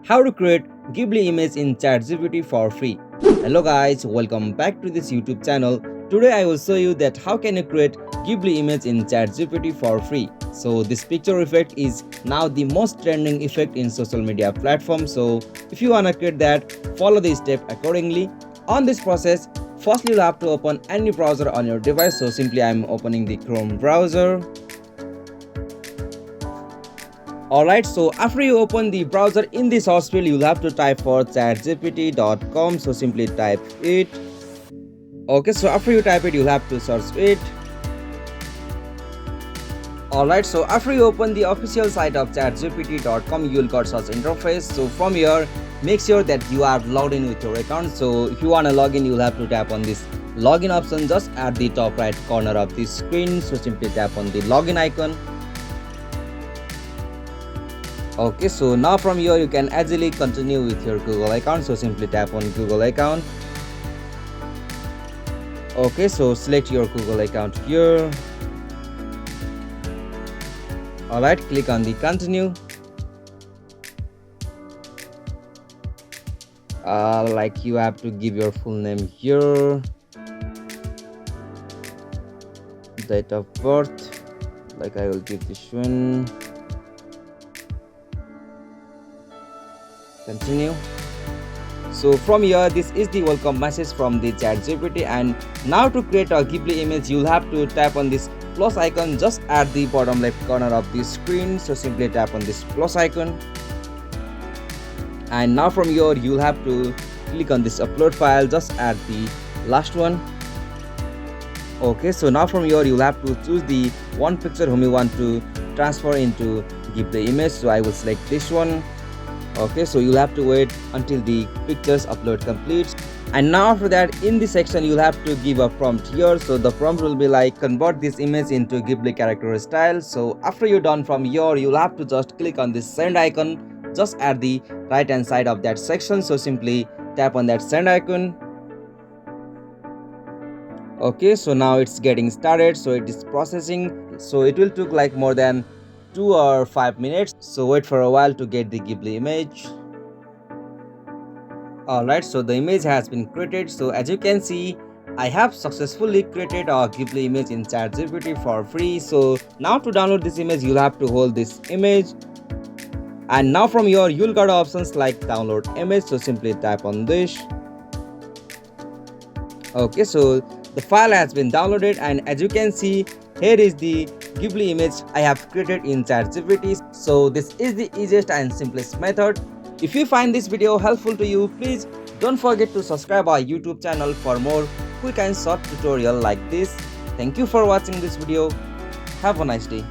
How to create Ghibli image in ChatGPT for free. Hello guys, welcome back to this YouTube channel. Today I will show you that how can you create Ghibli image in ChatGPT for free. So this picture effect is now the most trending effect in social media platforms. So if you wanna create that, follow the step accordingly. On this process, firstly you'll have to open any browser on your device. So simply I'm opening the Chrome browser. Alright, so after you open the browser, in the search field you'll have to type for chatgpt.com. So simply type it. Okay, so after you type it, you'll have to search it. Alright, so after you open the official site of chatgpt.com, you'll got such interface. So from here, make sure that you are logged in with your account. So if you want to log in, you'll have to tap on this login option just at the top right corner of the screen. So simply tap on the login icon. Okay, so now from here you can easily continue with your Google account. So simply tap on Google account. Okay, so select your Google account here. Alright, click on the continue. Like you have to give your full name here, date of birth, like I will give this one. Continue. So from here, this is the welcome message from the ChatGPT, and now to create a Ghibli image, you'll have to tap on this plus icon just at the bottom left corner of the screen. So simply tap on this plus icon, and now from here you'll have to click on this upload file just at the last one. Okay, so now from here you'll have to choose the one picture whom you want to transfer into Ghibli image. So I will select this one. Okay, so you'll have to wait until the pictures upload completes, and now after that, in this section you'll have to give a prompt here. So the prompt will be like, convert this image into Ghibli character style. So after you're done from here, you'll have to just click on this send icon just at the right hand side of that section. So simply tap on that send icon. Okay, so now it's getting started. So it is processing, so it will take like more than 2 or 5 minutes. So wait for a while to get the Ghibli image. Alright, so the image has been created. So as you can see, I have successfully created a Ghibli image in ChatGPT for free. So now to download this image, you'll have to hold this image, and now from here you'll got options like download image. So simply tap on this. Okay, so the file has been downloaded, and as you can see, here is the Ghibli image I have created in ChatGPT. So this is the easiest and simplest method. If you find this video helpful to you, please don't forget to subscribe our YouTube channel for more quick and short tutorial like this. Thank you for watching this video. Have a nice day.